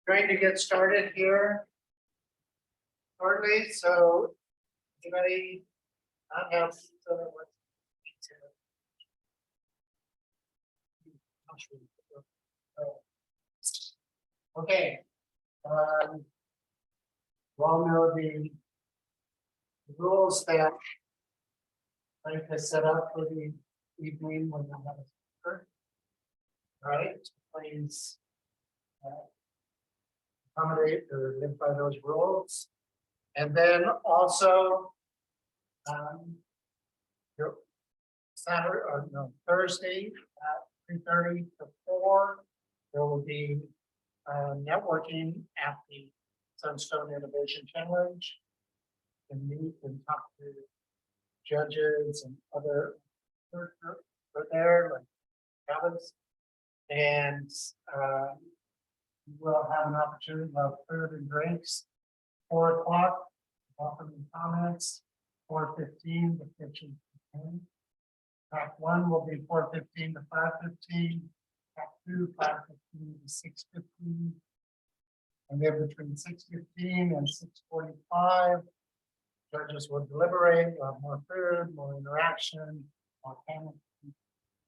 going to get started here shortly. So, anybody not have okay. You all know the rules that Frank has set up for the evening when we have a speaker. All right, please accommodate or live by those rules. And then also, Saturday or no, Thursday at 3:30 to 4, there will be networking at the Sunstone Innovation Challenge. And meet and talk to judges and other are there, like Travis. And we'll have an opportunity to have food and drinks. 4 o'clock, welcome comments. 4:15 to 15:10. Track 1 will be 4:15 to 5:15. Track 2, 5:15 to 6:15. And then between 6:15 and 6:45, judges will deliberate, we'll have more food, more interaction, more panel.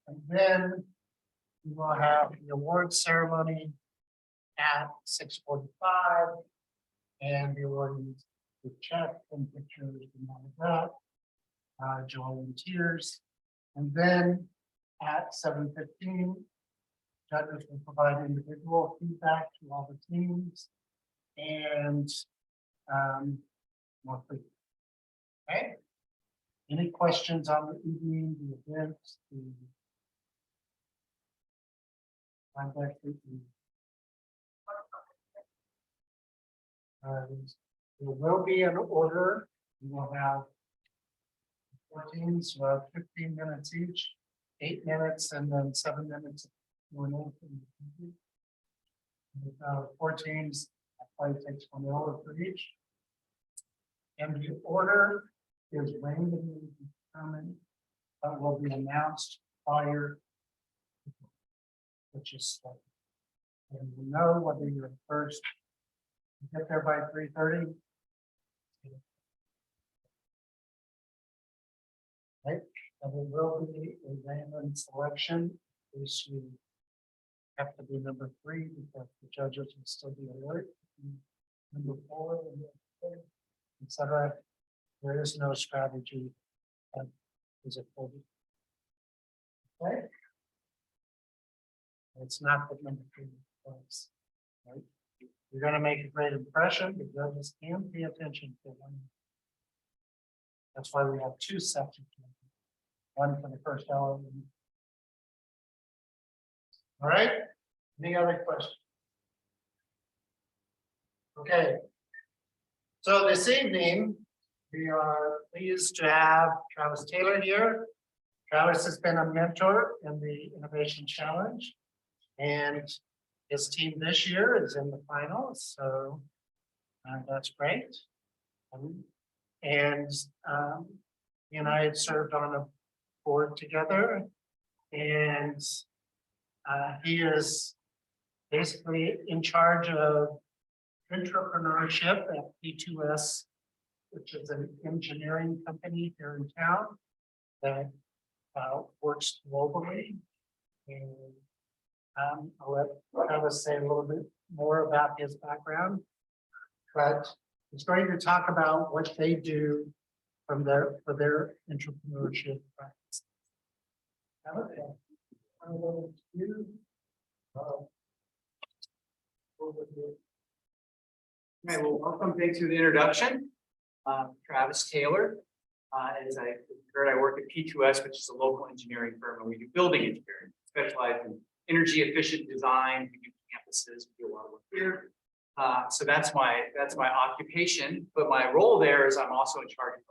And then we will have the awards ceremony at 6:45, and the awards with check and pictures and all of that, joy and tears. And then at 7:15, judges will provide individual feedback to all the teams and more food. Okay. Any questions on the evening, the events, the there will be an order. We will have 4 teams, 15 minutes each, 8 minutes, and then 7 minutes. 4 teams, that probably takes 1 hour for each. And the order is randomly determined, but will be announced prior, which is slow. And you know whether you're first, you get there by 3:30. Right, and there will be a random selection. If you have to be number 3 because the judges will still be alert. Number 4 and etc. There is no strategy that is afforded. Okay. It's not the number 3 place, right? You're going to make a great impression. The judges can pay attention to them. That's why we have 2 sections. One for the first hour. All right. Any other questions? Okay. So this evening, we are pleased to have Travis Taylor here. Travis has been a mentor in the Innovation Challenge, and his team this year is in the finals, so that's great. And he and I had served on a board together, and he is basically in charge of Intrapreneurship at P2S, which is an engineering company here in town that works globally. And I'll let Travis say a little bit more about his background, but he's going to talk about what they do for their entrepreneurship practice. Okay, well, welcome. Thanks for the introduction. Travis Taylor. As I heard, I work at P2S, which is a local engineering firm, and we do building engineering, specialize in energy efficient design. We do campuses, we do a lot of work here. So that's my occupation. But my role there is I'm also in charge of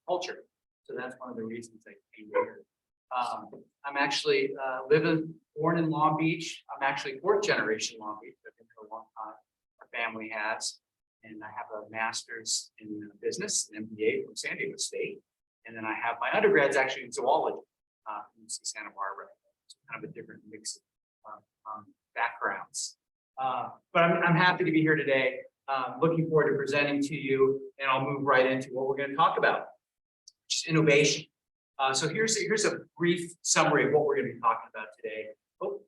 culture. So that's one of the reasons I came here. I'm actually born in Long Beach. I'm actually 4th generation Long Beach. I've been here a long time. Our family has, and I have a master's in business, an MBA from San Diego State, and then I have my undergrad's actually in zoology from UC Santa Barbara. So kind of a different mix of backgrounds. But I'm happy to be here today. Looking forward to presenting to you, and I'll move right into what we're going to talk about, which is innovation. So here's a brief summary of what we're going to be talking about today. Oh.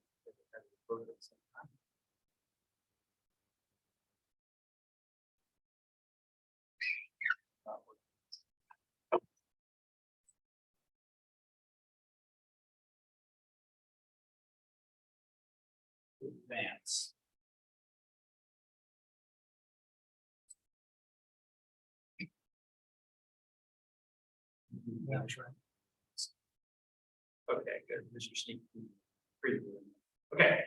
Advance. Okay, good. Mr. Sneak. Okay,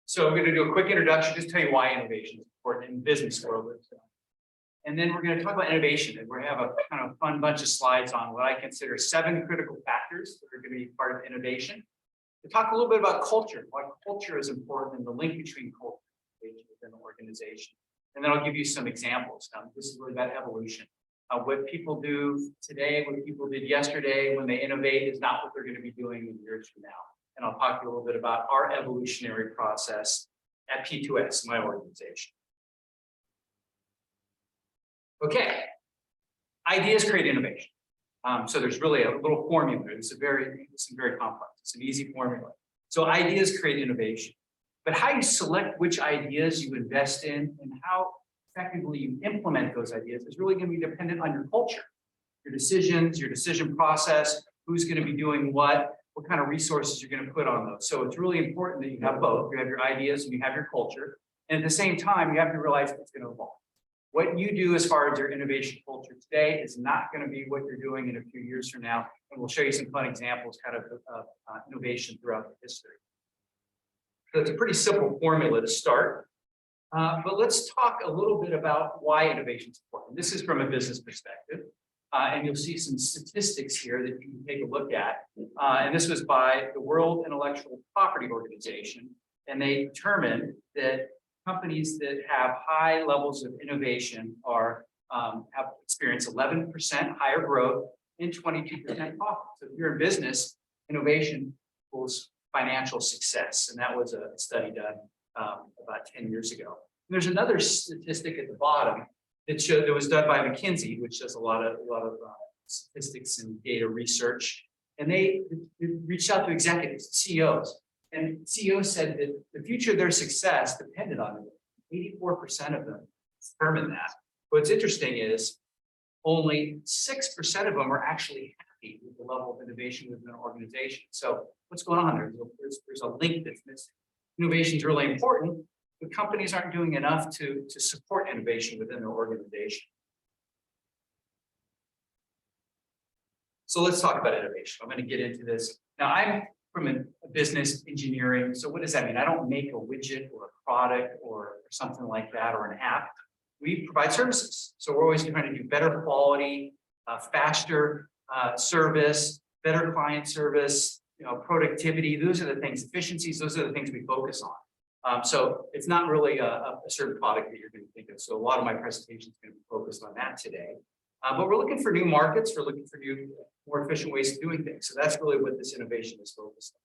so we're going to do a quick introduction, just tell you why innovation is important in the business world. And then we're going to talk about innovation, and we're going to have a kind of fun bunch of slides on what I consider 7 critical factors that are going to be part of innovation. To talk a little bit about culture, why culture is important and the link between culture and innovation within an organization. And then I'll give you some examples. This is really about evolution. What people do today, what people did yesterday when they innovate is not what they're going to be doing in years from now. And I'll talk to you a little bit about our evolutionary process at P2S, my organization. Okay, ideas create innovation. So there's really a little formula. It's very complex. It's an easy formula. So ideas create innovation. But how you select which ideas you invest in and how effectively you implement those ideas is really going to be dependent on your culture, your decisions, your decision process, who's going to be doing what kind of resources you're going to put on those. So it's really important that you have both. You have your ideas and you have your culture. And at the same time, you have to realize it's going to evolve. What you do as far as your innovation culture today is not going to be what you're doing in a few years from now. And we'll show you some fun examples kind of innovation throughout the history. So it's a pretty simple formula to start. But let's talk a little bit about why innovation is important. This is from a business perspective. And you'll see some statistics here that you can take a look at. And this was by the World Intellectual Property Organization. And they determined that companies that have high levels of innovation have experienced 11% higher growth and 22% profit. So if you're in business, innovation equals financial success. And that was a study done about 10 years ago. And there's another statistic at the bottom that was done by McKinsey, which does a lot of statistics and data research. And they reached out to executives, CEOs. And CEOs said that the future of their success depended on it. 84% of them determined that. What's interesting is only 6% of them are actually happy with the level of innovation within an organization. So what's going on there? There's a link that's missing. Innovation is really important, but companies aren't doing enough to support innovation within their organization. So let's talk about innovation. I'm going to get into this. Now, I'm from a business engineering. So what does that mean? I don't make a widget or a product or something like that or an app. We provide services. So we're always trying to do better quality, faster service, better client service, productivity. Those are the things, efficiencies. Those are the things we focus on. So it's not really a certain product that you're going to think of. So a lot of my presentation is going to be focused on that today. But we're looking for new markets. We're looking for new, more efficient ways of doing things. So that's really what this innovation is focused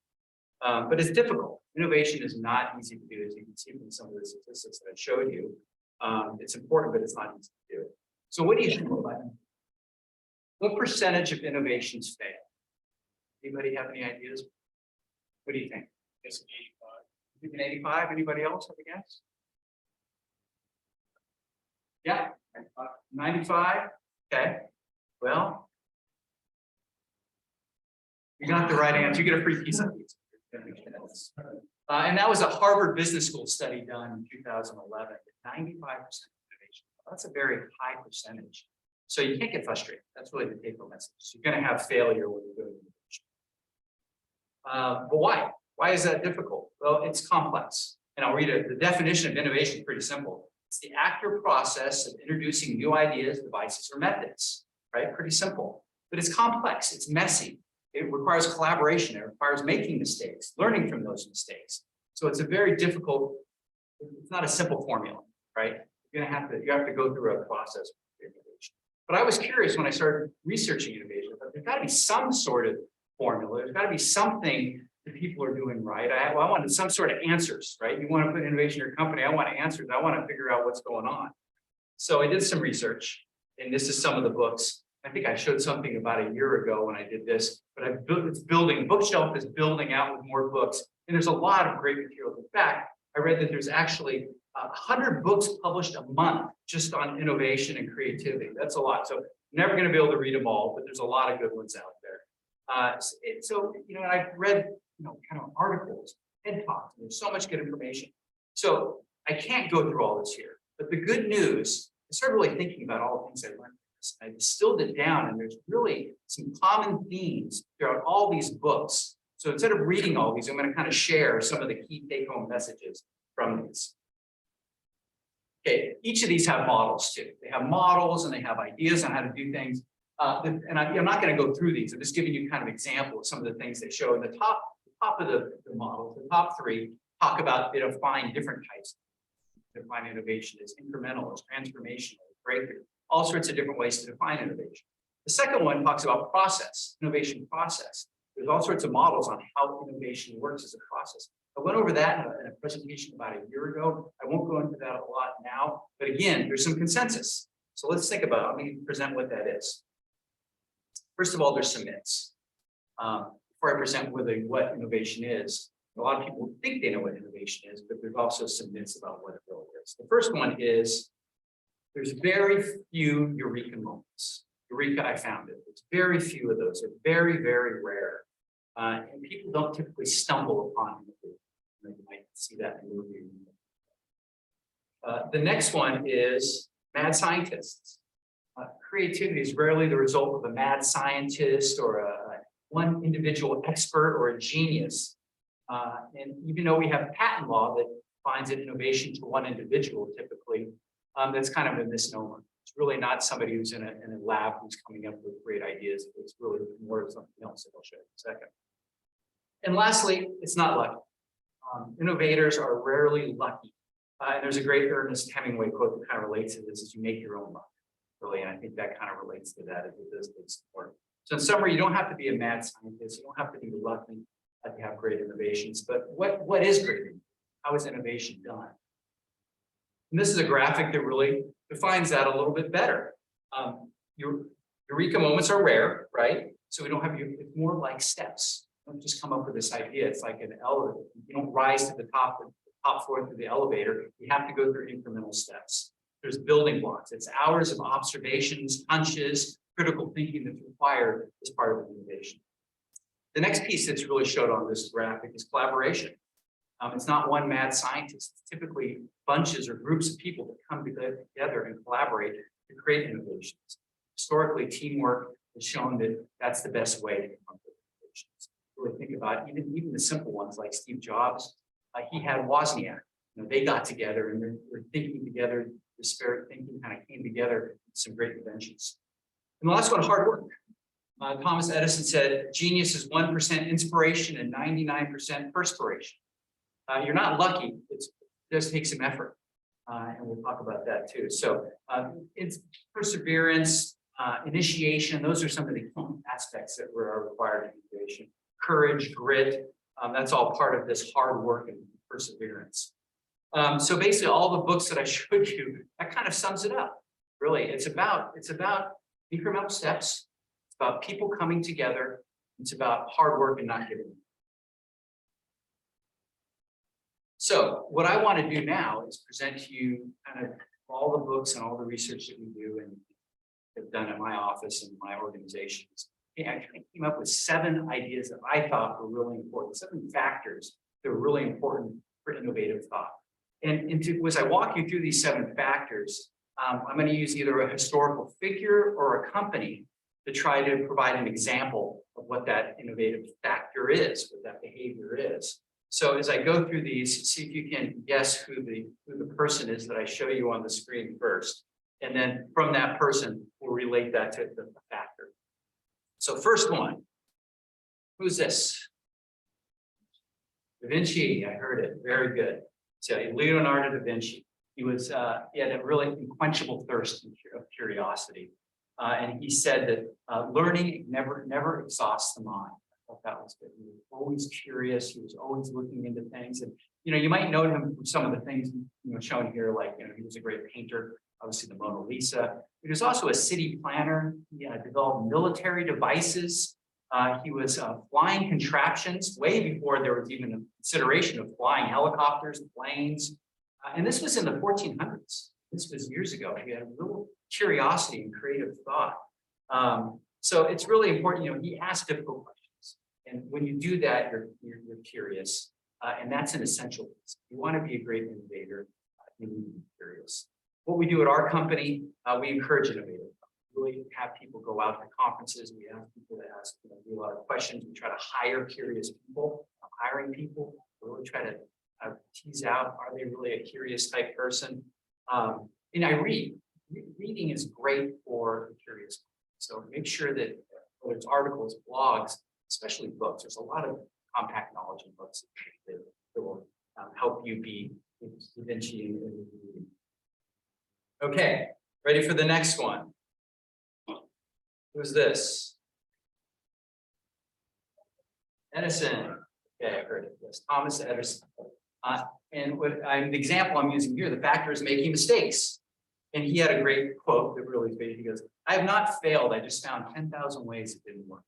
on. But it's difficult. Innovation is not easy to do, as you can see from some of the statistics that I showed you. It's important, but it's not easy to do. So what do you think about it? What percentage of innovations fail? Anybody have any ideas? What do you think? It's 85. You think 85? Anybody else have a guess? Yeah, 95. Okay. Well, you got the right answer. You get a free piece of pizza. And that was a Harvard Business School study done in 2011. 95% innovation. That's a very high percentage. So you can't get frustrated. That's really the take-home message. You're going to have failure when you're doing innovation. But why? Why is that difficult? Well, it's complex. And I'll read it. The definition of innovation is pretty simple. It's the act or process of introducing new ideas, devices, or methods, right? Pretty simple. But it's complex. It's messy. It requires collaboration. It requires making mistakes, learning from those mistakes. So it's a very difficult, it's not a simple formula, right? You have to go through a process of innovation. But I was curious when I started researching innovation, but there's got to be some sort of formula. There's got to be something the people are doing right. I wanted some sort of answers, right? You want to put innovation in your company, I want answers. I want to figure out what's going on. So I did some research, and this is some of the books. I think I showed something about a year ago when I did this, but I've built, it's building, bookshelf is building out with more books. And there's a lot of great materials. In fact, I read that there's actually 100 books published a month just on innovation and creativity. That's a lot. So never going to be able to read them all, but there's a lot of good ones out there. So, you know, I've read, you know, kind of articles, TED Talks, there's so much good information. So I can't go through all this here, but the good news, I started really thinking about all the things I learned. I distilled it down, and there's really some common themes throughout all these books. So instead of reading all these, I'm going to kind of share some of the key take-home messages from these. Okay, each of these have models too. They have models and they have ideas on how to do things. And I'm not going to go through these. I'm just giving you kind of example of some of the things they show. In the top of the models, the top three talk about, they define different types. Define innovation as incremental, as transformational, as breakthrough, all sorts of different ways to define innovation. The second one talks about process, innovation process. There's all sorts of models on how innovation works as a process. I went over that in a presentation about a year ago. I won't go into that a lot now, but again, there's some consensus. So let's think about it. Let me present what that is. First of all, there's some myths. Before I present what innovation is, a lot of people think they know what innovation is, but there's also some myths about what it really is. The first one is there's very few eureka moments. Eureka, I found it. There's very few of those. They're very, very rare. And people don't typically stumble upon it. You might see that in the movie. The next one is mad scientists. Creativity is rarely the result of a mad scientist or one individual expert or a genius. And even though we have patent law that defines innovation to one individual, typically, that's kind of a misnomer. It's really not somebody who's in a lab who's coming up with great ideas. It's really more of something else that I'll show you in a second. And lastly, it's not lucky. Innovators are rarely lucky. And there's a great Ernest Hemingway quote that kind of relates to this: is you make your own luck, really. And I think that kind of relates to that as it does big support. So in summary, you don't have to be a mad scientist. You don't have to be lucky to have great innovations. But what is great? How is innovation done? And this is a graphic that really defines that a little bit better. Your eureka moments are rare, right? So we don't have, it's more like steps. You don't just come up with this idea. It's like an elevator. You don't rise to the top floor through the elevator. You have to go through incremental steps. There's building blocks. It's hours of observations, hunches, critical thinking that's required as part of innovation. The next piece that's really showed on this graphic is collaboration. It's not one mad scientist. It's typically bunches or groups of people that come together and collaborate to create innovations. Historically, teamwork has shown that that's the best way to come up with innovations. Really think about even the simple ones like Steve Jobs. He had Wozniak. You know, they got together and they're thinking together. Disparate thinking kind of came together. Some great inventions. And the last one, hard work. Thomas Edison said, genius is 1% inspiration and 99% perspiration. You're not lucky. It does take some effort. And we'll talk about that too. So it's perseverance, initiation. Those are some of the key aspects that are required in innovation. Courage, grit. That's all part of this hard work and perseverance. So basically all the books that I showed you, that kind of sums it up. Really, it's about incremental steps. It's about people coming together. It's about hard work and not giving up. So what I want to do now is present to you kind of all the books and all the research that we do and have done at my office and my organizations. Yeah, I came up with 7 ideas that I thought were really important, 7 factors that were really important for innovative thought. And as I walk you through these 7 factors, I'm going to use either a historical figure or a company to try to provide an example of what that innovative factor is, what that behavior is. So as I go through these, see if you can guess who the person is that I show you on the screen first. And then from that person, we'll relate that to the factor. So first one, who's this? Da Vinci, I heard it, very good. So Leonardo da Vinci, he had a really unquenchable thirst of curiosity. And he said that learning never exhausts the mind. thought that was good. He was always curious. He was always looking into things. And, you might know him from some of the things, shown here, like, he was a great painter, obviously the Mona Lisa. He was also a city planner. He developed military devices. He was flying contraptions way before there was even a consideration of flying helicopters, planes. And this was in the 1400s. This was years ago. He had a little curiosity and creative thought. So it's really important, he asked difficult questions. And when you do that, you're curious. And that's an essential piece. If you want to be a great innovator, you need to be curious. What we do at our company, we encourage innovators. We really have people go out to conferences. We have people that ask do a lot of questions. We try to hire curious people. Hiring people, we really try to tease out, are they really a curious type person? And I read. Reading is great for the curious. So make sure that whether it's articles, blogs, especially books, there's a lot of compact knowledge in books that will help you be Da Vinci in reading. Okay, ready for the next one. Who's this? Edison. Okay, I've heard of this. Thomas Edison. And the example I'm using here, the factor is making mistakes. And he had a great quote that really made. He goes, "I have not failed. I just found 10,000 ways it didn't work."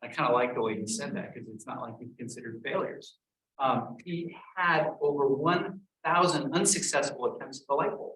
I kind of like the way he said that because it's not like he considered failures. He had over 1,000 unsuccessful attempts at the light bulb.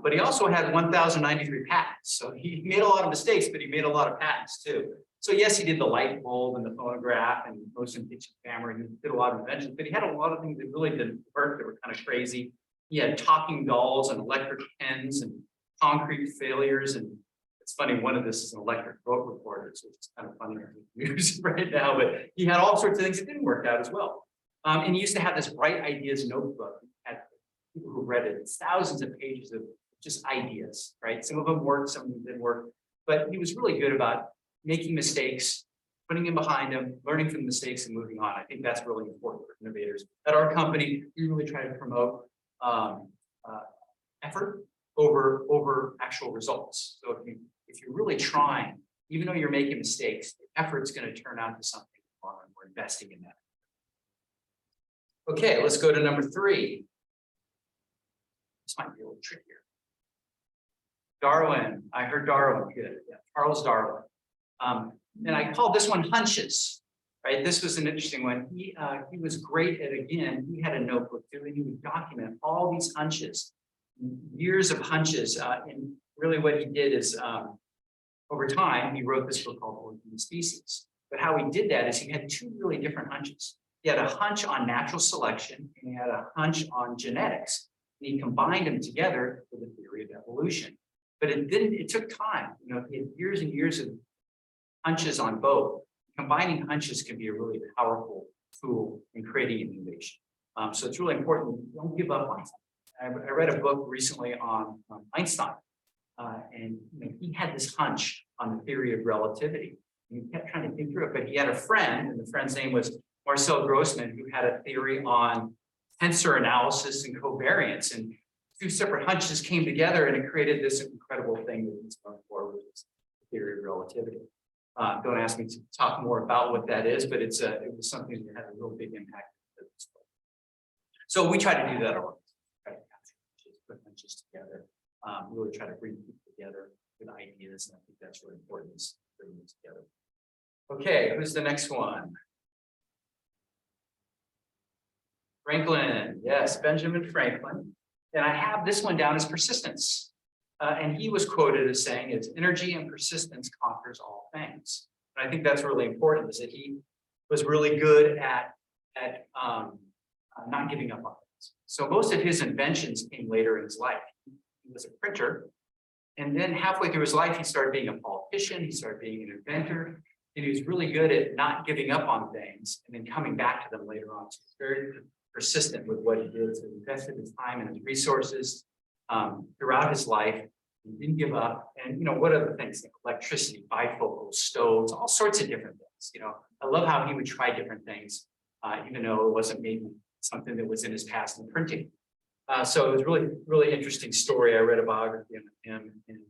But he also had 1,093 patents. So he made a lot of mistakes, but he made a lot of patents too. So yes, he did the light bulb and the phonograph and motion picture camera. He did a lot of inventions, but he had a lot of things that really didn't work, that were kind of crazy. He had talking dolls and electric pens and concrete failures. And it's funny, one of this is an electric boat recorder, so it's kind of funny to use right now, but he had all sorts of things that didn't work out as well. And he used to have this Bright Ideas notebook. He had people who read it, it's thousands of pages of just ideas, right? Some of them worked, some of them didn't work, but he was really good about making mistakes, putting them behind him, learning from the mistakes and moving on. I think that's really important for innovators. At our company, we really try to promote effort over actual results. So if you're really trying, even though you're making mistakes, the effort's going to turn out to something fun, and we're investing in that. Okay, let's go to number 3. This might be a little trickier. Darwin. I heard Darwin. Good. Yeah, Charles Darwin. And I called this one hunches. Right. This was an interesting one. He was great at, again, he had a notebook too, and he would document all these hunches, years of hunches. And really what he did is over time, he wrote this book called Origin of Species. But how he did that is he had 2 really different hunches. He had a hunch on natural selection and he had a hunch on genetics. And he combined them together for the theory of evolution. But it took time. He had years and years of hunches on both. Combining hunches can be a really powerful tool in creating innovation. So it's really important. Don't give up on something. I read a book recently on Einstein, and he had this hunch on the theory of relativity. And he kept trying to think through it, but he had a friend, and the friend's name was Marcel Grossman, who had a theory on tensor analysis and covariance. And 2 separate hunches came together, and it created this incredible thing that he's known for, which is the theory of relativity. Don't ask me to talk more about what that is, but it was something that had a real big impact. So we try to do that a lot. Put hunches together, really try to bring people together with ideas, and I think that's really important, is bringing them together. Okay, who's the next one? Franklin. Yes, Benjamin Franklin. And I have this one down as persistence. And he was quoted as saying, "It's energy and persistence conquers all things." And I think that's really important, is that he was really good at not giving up on things. So most of his inventions came later in his life. He was a printer, and then halfway through his life, he started being a politician, he started being an inventor, and he was really good at not giving up on things and then coming back to them later on. So he's very persistent with what he did. So he invested his time and his resources throughout his life. He didn't give up. And what other things? Electricity, bifocals, stoves, all sorts of different things. I love how he would try different things, even though it wasn't maybe something that was in his past in printing. So it was really, really interesting story. I read a biography of him, and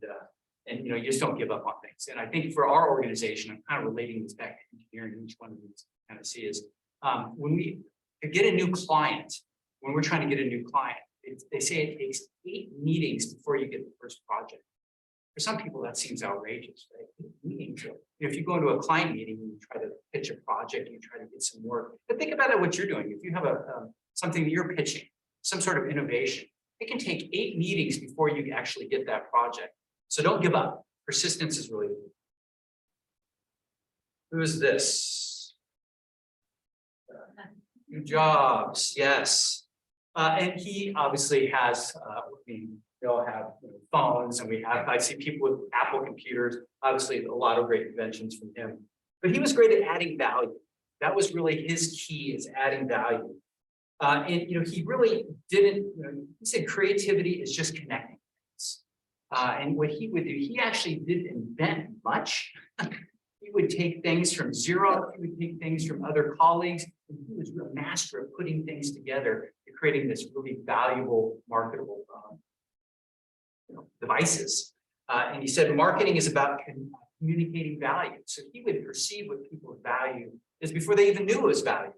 And you just don't give up on things. And I think for our organization, I'm kind of relating this back to engineering. Each one of these kind of see is when we get a new client, when we're trying to get a new client, they say it takes 8 meetings before you get the first project. For some people, that seems outrageous, right? 8 meetings. If you go into a client meeting and you try to pitch a project, you try to get some work. But think about it, what you're doing. If you have something that you're pitching, some sort of innovation, it can take 8 meetings before you actually get that project. So don't give up. Persistence is really good. Who is this? New Jobs, yes. And he obviously has, we all have phones, and I see people with Apple computers, obviously a lot of great inventions from him. But he was great at adding value. That was really his key, is adding value. And he really didn't, he said creativity is just connecting things. And what he would do, he actually didn't invent much. He would take things from zero, he would take things from other colleagues, and he was a master of putting things together and creating this really valuable, marketable devices. And he said marketing is about communicating value. So he would perceive what people value is before they even knew it was value.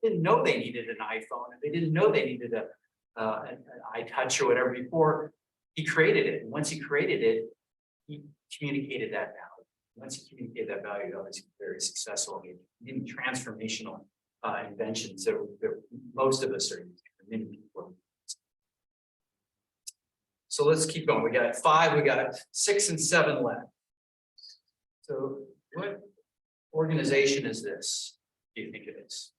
They didn't know they needed an iPhone, and they didn't know they needed an iTouch or whatever before he created it. And once he created it, he communicated that value. Once he communicated that value, obviously very successful in transformational inventions that most of us are using, many people. So let's keep going. We got 5, we got 6 and 7 left. So what organization is this? Do you think it is?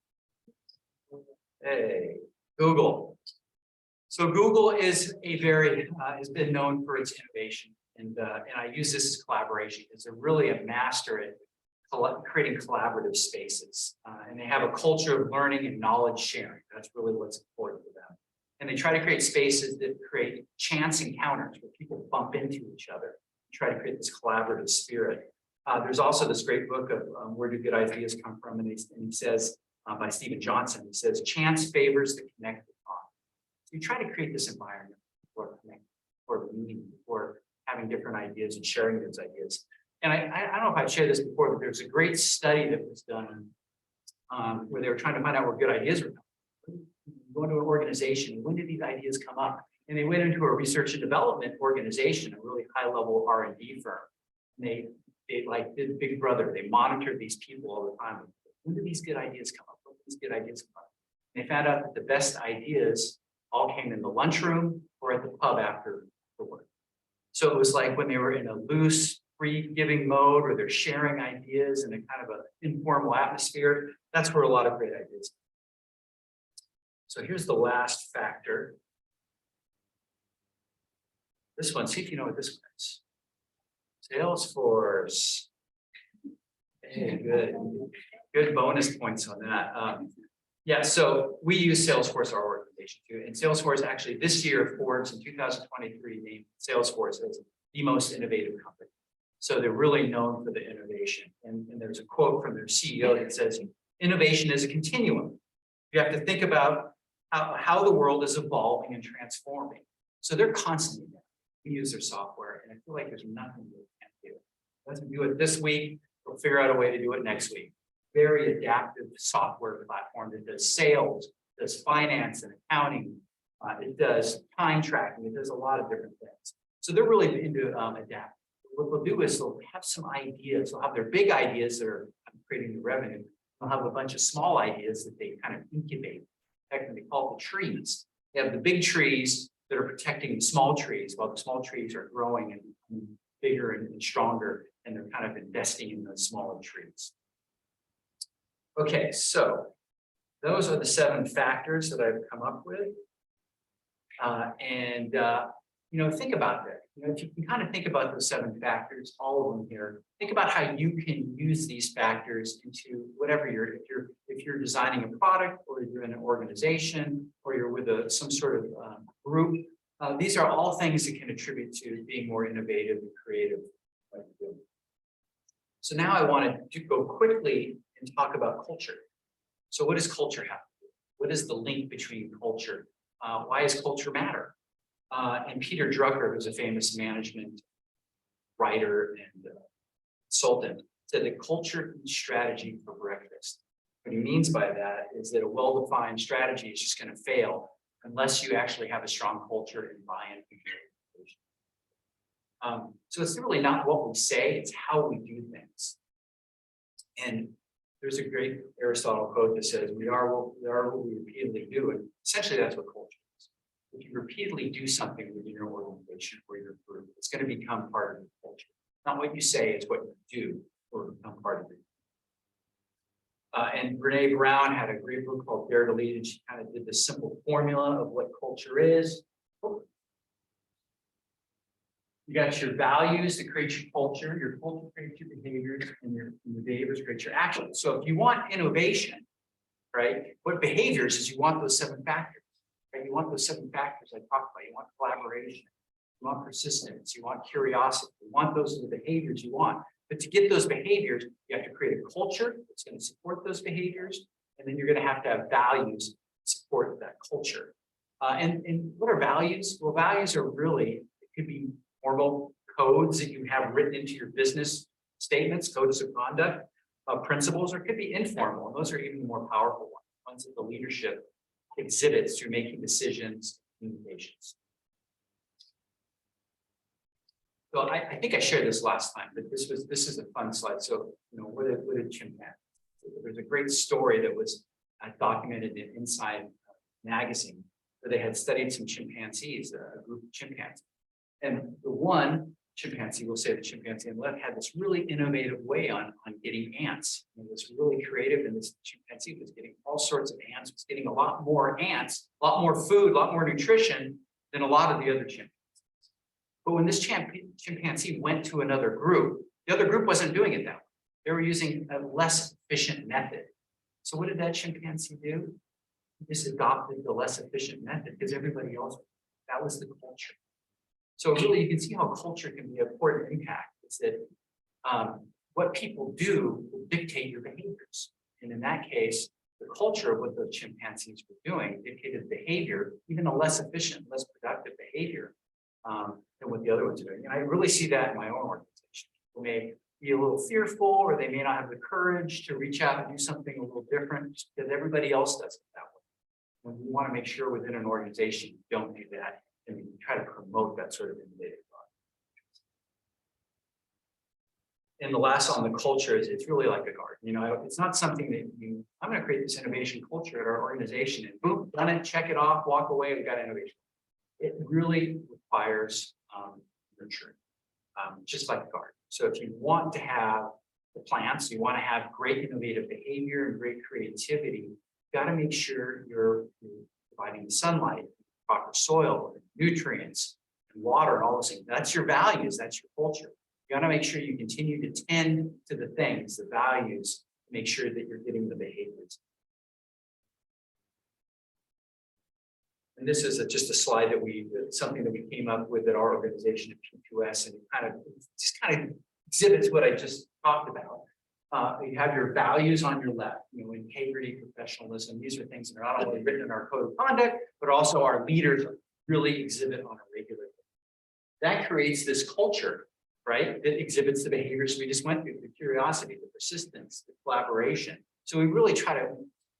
Hey, Google. So Google is has been known for its innovation. And I use this as collaboration. It's really a master at creating collaborative spaces. And they have a culture of learning and knowledge sharing. That's really what's important for them. And they try to create spaces that create chance encounters where people bump into each other. Try to create this collaborative spirit. There's also this great book of Where Do Good Ideas Come From? And he says, by Stephen Johnson, he says, chance favors the connected thought. So you try to create this environment for connecting, for meeting, for having different ideas and sharing those ideas. And I don't know if I've shared this before, but there's a great study that was done where they were trying to find out where good ideas were coming. Go into an organization, when did these ideas come up? And they went into a research and development organization, a really high-level R&D firm. And they like did Big Brother. They monitored these people all the time. When did these good ideas come up? When did these good ideas come up? And they found out that the best ideas all came in the lunchroom or at the pub after work. So it was like when they were in a loose, free giving mode, or they're sharing ideas in a kind of an informal atmosphere. That's where a lot of great ideas. So here's the last factor. This one, see if you know what this one is. Salesforce. Hey, good bonus points on that. Yeah, so we use Salesforce, our organization too. And Salesforce actually this year, Forbes in 2023 named Salesforce as the most innovative company. So they're really known for the innovation. And there's a quote from their CEO that says, innovation is a continuum. You have to think about how the world is evolving and transforming. So they're constantly there. We use their software, and I feel like there's nothing we can't do. Let's do it this week. We'll figure out a way to do it next week. Very adaptive software platform that does sales, does finance and accounting. It does time tracking. It does a lot of different things. So they're really into adaptive. What they'll do is they'll have some ideas. They'll have their big ideas that are creating the revenue. They'll have a bunch of small ideas that they kind of incubate. Technically call the trees. They have the big trees that are protecting the small trees, while the small trees are growing and becoming bigger and stronger, and they're kind of investing in those smaller trees. Okay, so those are the 7 factors that I've come up with. Think about that. If you can kind of think about those 7 factors, all of them here, think about how you can use these factors into whatever if you're designing a product, or you're in an organization, or you're with some sort of group. These are all things that can attribute to being more innovative and creative. So now I want to go quickly and talk about culture. So what does culture have to do? What is the link between culture? Why does culture matter? And Peter Drucker, who's a famous management writer and consultant, said that culture eats strategy for breakfast. What he means by that is that a well-defined strategy is just going to fail unless you actually have a strong culture and buy-in from your organization. So it's really not what we say, it's how we do things. And there's a great Aristotle quote that says, we are what we repeatedly do. And essentially that's what culture is. If you repeatedly do something within your organization or your group, it's going to become part of your culture. Not what you say, it's what you do or become part of it. And Brene Brown had a great book called Dare to Lead, and she kind of did this simple formula of what culture is. You got your values that create your culture creates your behaviors, and your behaviors create your actions. So if you want innovation, right, what behaviors is you want those 7 factors, right? You want those 7 factors I talked about. You want collaboration, you want persistence, you want curiosity, you want those are the behaviors you want. But to get those behaviors, you have to create a culture that's going to support those behaviors, and then you're going to have values to support that culture. And what are values? Well, values are really, it could be formal codes that you have written into your business statements, codes of conduct, principles, or it could be informal, and those are even more powerful ones that the leadership exhibits through making decisions, communications. So I think I shared this last time, but this is a fun slide. So, what did chimpanzees? There's a great story that was documented in Inside magazine, where they had studied some chimpanzees, a group of chimpanzees. And the one chimpanzee, we'll say the chimpanzee on the left, had this really innovative way on getting ants. It was really creative, and this chimpanzee was getting all sorts of ants, was getting a lot more ants, a lot more food, a lot more nutrition than a lot of the other chimpanzees. But when this chimpanzee went to another group, the other group wasn't doing it that way. They were using a less efficient method. So what did that chimpanzee do? He just adopted the less efficient method because everybody else, that was the culture. So really, you can see how culture can be an important impact. It's that what people do will dictate your behaviors. And in that case, the culture of what the chimpanzees were doing dictated behavior, even a less efficient, less productive behavior than what the other ones are doing. And I really see that in my own organization. People may be a little fearful, or they may not have the courage to reach out and do something a little different just because everybody else does it that way. And we want to make sure within an organization you don't do that, and we try to promote that sort of innovative thought. And the last on the culture is it's really like a garden. It's not something that I'm going to create this innovation culture at our organization and boom, done it, check it off, walk away, we've got innovation. It really requires nurturing, just like a garden. So if you want to have the plants, you want to have great innovative behavior and great creativity, you've got to make sure you're providing the sunlight, proper soil, nutrients, and water, and all those things. That's your values, that's your culture. You got to make sure you continue to tend to the things, the values, to make sure that you're getting the behaviors. And this is just a slide that something that we came up with at our organization at P2S, and it just kind of exhibits what I just talked about. You have your values on your left, integrity, professionalism. These are things that are not only written in our code of conduct, but also our leaders really exhibit on a regular basis. That creates this culture, right? That exhibits the behaviors we just went through, the curiosity, the persistence, the collaboration. So we really try to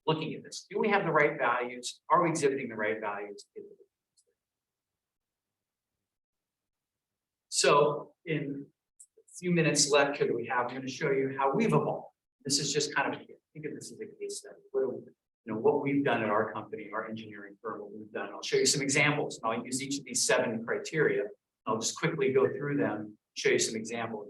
looking at this. Do we have the right values? Are we exhibiting the right values? So in a few minutes left here that we have, I'm going to show you how we've evolved. This is just kind of, think of this as a case study. What we've done at our company, our engineering firm, what we've done. I'll show you some examples, and I'll use each of these 7 criteria. I'll just quickly go through them, show you some examples.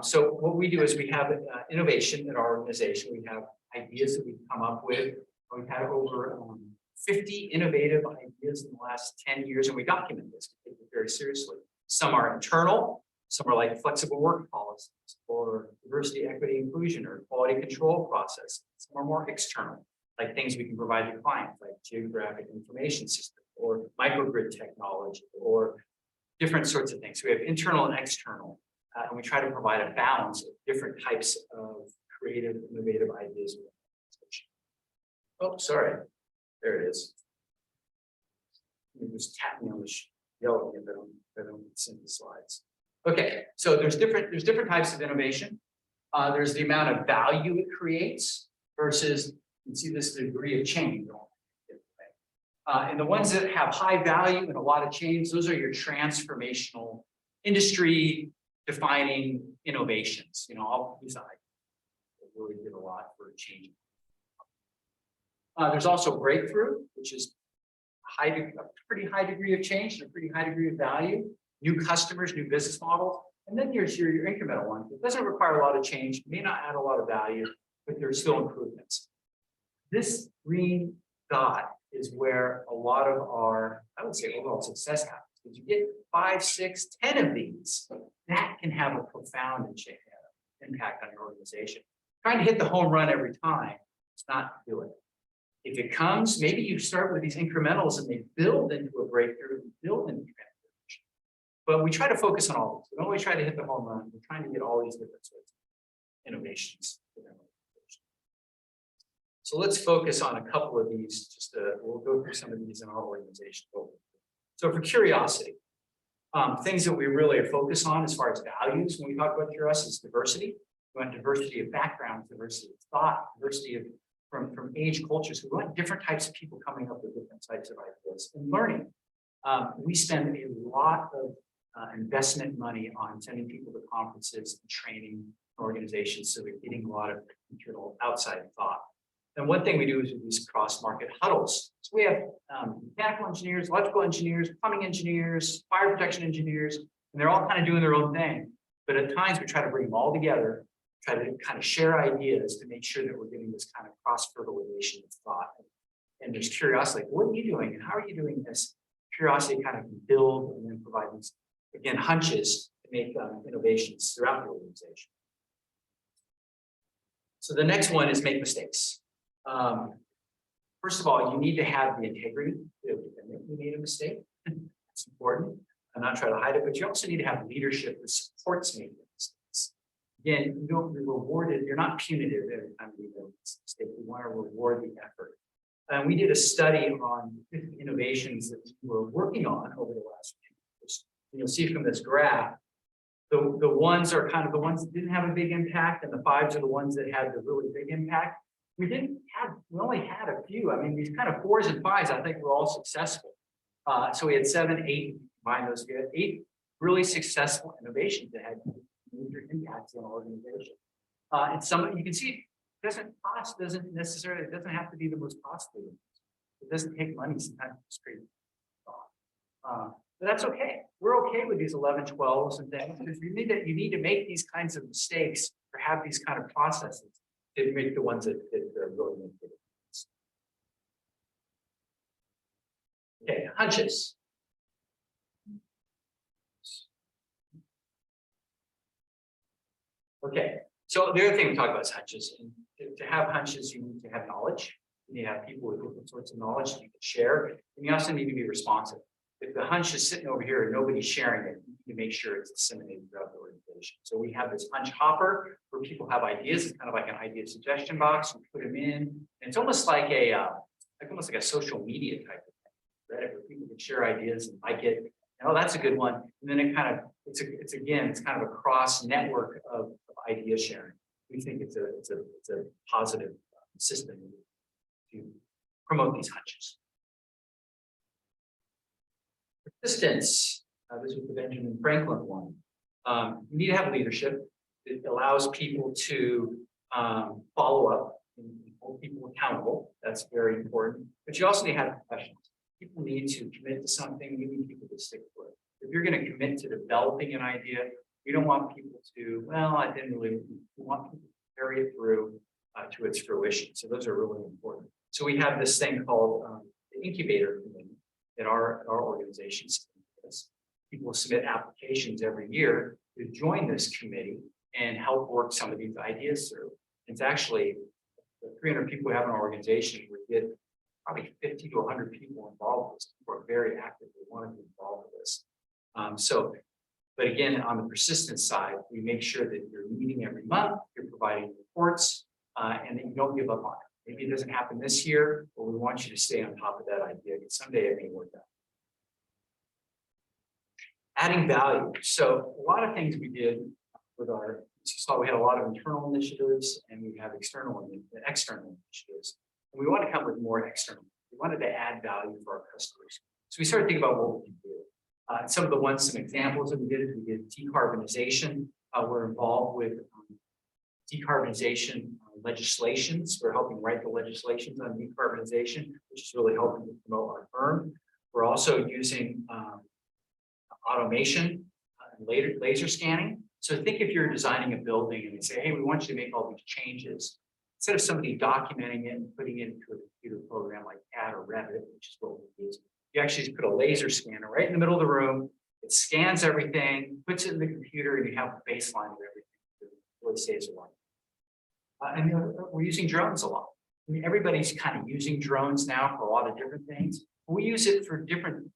So what we do is we have innovation at our organization. We have ideas that we've come up with. We've had over 50 innovative ideas in the last 10 years, and we document this. We take it very seriously. Some are internal, some are like flexible work policies, or diversity, equity, inclusion, or quality control process. Some are more external, like things we can provide to clients, like geographic information system, or microgrid technology, or different sorts of things. So we have internal and external. And we try to provide a balance of different types of creative, innovative ideas. Oh, sorry. There it is. It was tapping on the yellow if I don't send the slides. Okay, so there's different types of innovation. There's the amount of value it creates versus, you can see this degree of change. And the ones that have high value and a lot of change, those are your transformational, industry defining innovations. All these really did a lot for changing. There's also breakthrough, which is a pretty high degree of change and a pretty high degree of value, new customers, new business models. And then there's your incremental one. It doesn't require a lot of change, may not add a lot of value, but there's still improvements. This green dot is where a lot of our, I would say, overall success happens. Because you get 5, 6, 10 of these, that can have a profound impact on your organization. Trying to hit the home run every time, it's not do it. If it comes, maybe you start with these incrementals and they build into a breakthrough, build into transformation. But we try to focus on all these. We don't always try to hit the home run. We're trying to get all these different sorts of innovations. So let's focus on a couple of these. We'll go through some of these in our organization. So for curiosity, things that we really focus on as far as values when we talk about curiosity is diversity. We want diversity of backgrounds, diversity of thought, diversity of from age, cultures. We want different types of people coming up with different types of ideas and learning. We spend a lot of investment money on sending people to conferences and training organizations, so we're getting a lot of internal outside thought. And one thing we do is we do cross-market huddles. So we have mechanical engineers, electrical engineers, plumbing engineers, fire protection engineers, and they're all kind of doing their own thing. But at times we try to bring them all together, try to kind of share ideas to make sure that we're getting this kind of cross-fertilization of thought. And there's curiosity, like, what are you doing and how are you doing this? Curiosity kind of can build and then provide these, again, hunches to make innovations throughout the organization. So the next one is make mistakes. First of all, you need to have the integrity to admit you made a mistake. It's important. I'm not trying to hide it, but you also need to have leadership that supports making mistakes. Again, you don't be rewarded. You're not punitive every time you make a mistake. You want to reward the effort. And we did a study on innovations that we were working on over the last few years. And you'll see from this graph, the ones are kind of the ones that didn't have a big impact, and the 5s are the ones that had the really big impact. We only had a few. I mean, these kind of 4s and 5s, I think were all successful. So we had 7, 8, combine those, we had 8 really successful innovations that had major impacts on our organization. And some, you can see, it doesn't have to be the most costly. It doesn't take money sometimes to create thought. But that's okay. We're okay with these 11, 12s and things, because you need to make these kinds of mistakes or have these kind of processes to make the ones that are really make it. Okay, hunches. Okay, so the other thing we talk about is hunches. And to have hunches, you need to have knowledge. You need to have people with different sorts of knowledge that you can share. And you also need to be responsive. If the hunch is sitting over here and nobody's sharing it, you need to make sure it's disseminated throughout the organization. So we have this hunch hopper where people have ideas. It's kind of like an idea suggestion box. You put them in. And it's almost like almost like a social media type of thing, right? Where people can share ideas and like it. And, oh, that's a good one. And then it kind of it's kind of a cross network of idea sharing. We think it's a positive system to promote these hunches. Persistence. This is the Benjamin Franklin one. You need to have leadership. It allows people to follow up and hold people accountable. That's very important. But you also need to have professionals. People need to commit to something. You need people to stick to it. If you're going to commit to developing an idea, you don't want people to, well, I didn't really, you want people to carry it through to its fruition. So those are really important. So we have this thing called the incubator committee in our organizations. People submit applications every year to join this committee and help work some of these ideas through. It's actually the 300 people we have in our organization. We get probably 50 to 100 people involved with this. People are very active. They want to be involved with this. But again, on the persistence side, we make sure that you're meeting every month, you're providing reports, and that you don't give up on it. Maybe it doesn't happen this year, but we want you to stay on top of that idea because someday it may work out. Adding value. So a lot of things we did with our, as you saw, we had a lot of internal initiatives and we have external and external initiatives. And we want to come with more external. We wanted to add value for our customers. So we started thinking about what we can do. Some of the ones, some examples that we did decarbonization. We're involved with decarbonization legislations. We're helping write the legislations on decarbonization, which is really helping to promote our firm. We're also using automation and laser scanning. So think if you're designing a building and they say, hey, we want you to make all these changes. Instead of somebody documenting it and putting it into a computer program like CAD or Revit, which is what we use, you actually just put a laser scanner right in the middle of the room. It scans everything, puts it in the computer, and you have a baseline of everything. It really saves a lot. And we're using drones a lot. I mean, everybody's kind of using drones now for a lot of different things. We use it for different,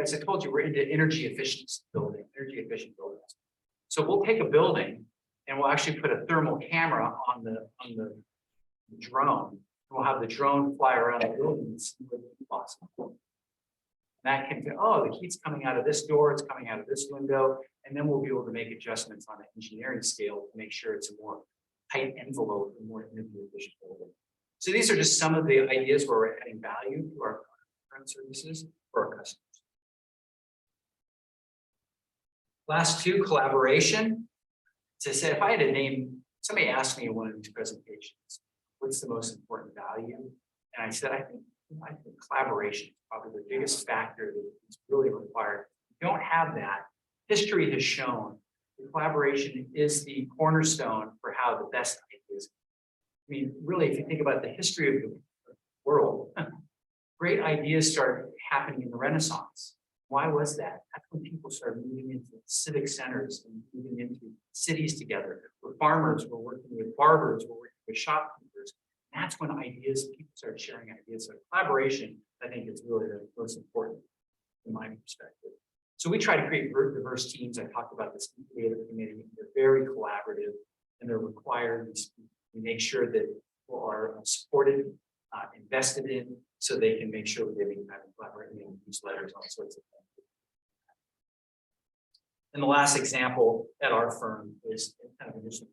as I told you, we're into energy efficient buildings. So we'll take a building and we'll actually put a thermal camera on the drone. We'll have the drone fly around the building and see what is possible. That can say, oh, the heat's coming out of this door, it's coming out of this window, and then we'll be able to make adjustments on an engineering scale to make sure it's a more tight envelope and more energy efficient building. So these are just some of the ideas where we're adding value to our current services for our customers. Last two, collaboration. To say, if I had to name, somebody asked me in one of these presentations, what's the most important value? And I said, I think collaboration is probably the biggest factor that is really required. If you don't have that, history has shown that collaboration is the cornerstone for how the best ideas. I mean, really, if you think about the history of the world, great ideas started happening in the Renaissance. Why was that? That's when people started moving into civic centers and moving into cities together, where farmers were working with barbers, were working with shopkeepers. That's when people started sharing ideas. So collaboration, I think, is really the most important from my perspective. So we try to create diverse teams. I talked about this incubator committee. They're very collaborative and they're required. We make sure that people are supported, invested in, so they can make sure that they can kind of collaborate in newsletters, all sorts of things. And the last example at our firm is kind of initially,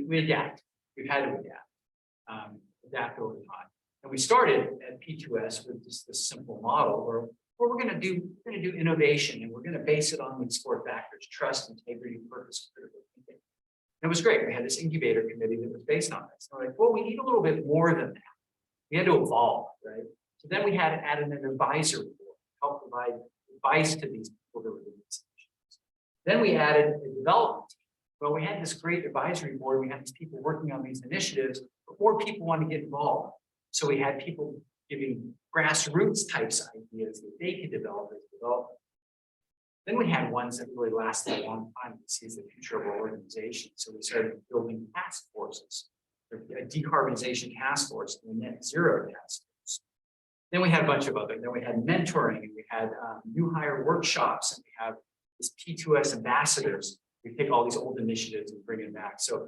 we adapt. We've had to adapt over time. And we started at P2S with just this simple model where we're going to do innovation, and we're going to base it on these 4 factors: trust, integrity, purpose, critical thinking. And it was great. We had this incubator committee that was based on this. So we're like, well, we need a little bit more than that. We had to evolve, right? So then we had to add an advisory board, help provide advice to these people that were doing these initiatives. Then we added a development team. Well, we had this great advisory board. We had these people working on these initiatives, but more people wanted to get involved. So we had people giving grassroots types of ideas that they could develop as development. Then we had ones that really lasted a long time to see as the future of our organization. So we started building task forces, a decarbonization task force, and a net zero task force. Then we had a bunch of other. Then we had mentoring, and we had new hire workshops, and we have this P2S ambassadors. We take all these old initiatives and bring them back. So